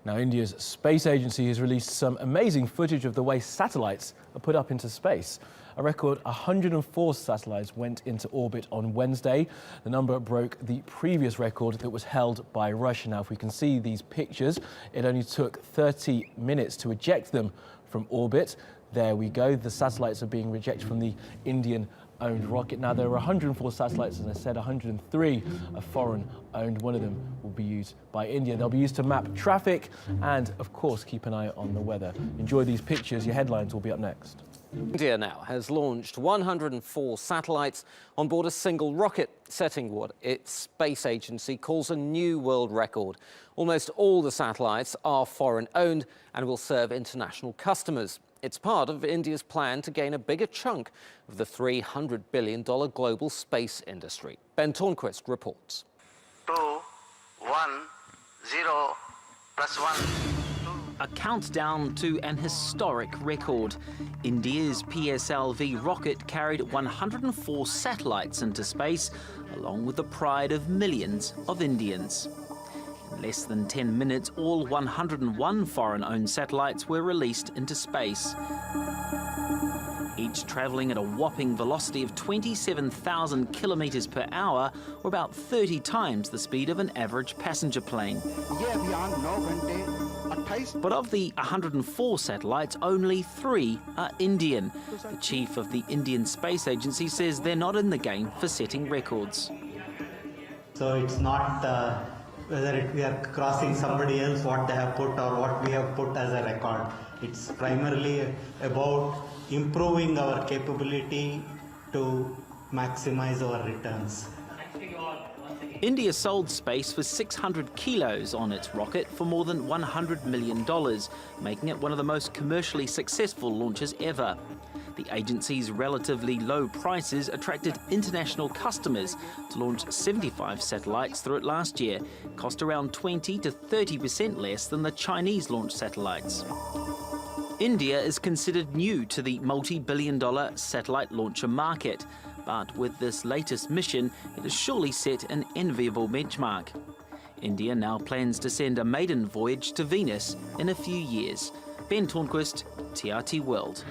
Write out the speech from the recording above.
Now, India's space agency has released some amazing footage of the way satellites are put up into space. A record 104 satellites went into orbit on Wednesday. The number broke the previous record that was held by Russia. Now, if we can see these pictures, it only took 30 minutes to eject them from orbit. There we go. The satellites are being rejected from the Indian-owned rocket. Now, there are 104 satellites, as I said, 103 are foreign-owned. One of them will be used by India. They'll be used to map traffic and, of course, keep an eye on the weather. Enjoy these pictures. Your headlines will be up next. India now has launched 104 satellites on board a single rocket, setting what its space agency calls a new world record. Almost all the satellites are foreign-owned and will serve international customers. It's part of India's plan to gain a bigger chunk of the $300 billion global space industry. Ben Tornquist reports. 2, 1, 0, +1. A countdown to an historic record. India's PSLV rocket carried 104 satellites into space, along with the pride of millions of Indians. In less than 10 minutes, all 101 foreign-owned satellites were released into space, each travelling at a whopping velocity of 27,000 kilometres per hour, or about 30 times the speed of an average passenger plane. But of the 104 satellites, only 3 are Indian. The chief of the Indian Space Agency says they're not in the game for setting records. So it's not whether we are crossing somebody else, what they have put or what we have put as a record. It's primarily about improving our capability to maximize our returns. India sold space for 600 kilos on its rocket for more than $100 million, making it one of the most commercially successful launches ever. The agency's relatively low prices attracted international customers to launch 75 satellites through it last year, cost around 20 to 30% less than the Chinese launched satellites. India is considered new to the multi-billion-dollar satellite launcher market. But with this latest mission, it has surely set an enviable benchmark. India now plans to send a maiden voyage to Venus in a few years. Ben Tornquist, TRT World.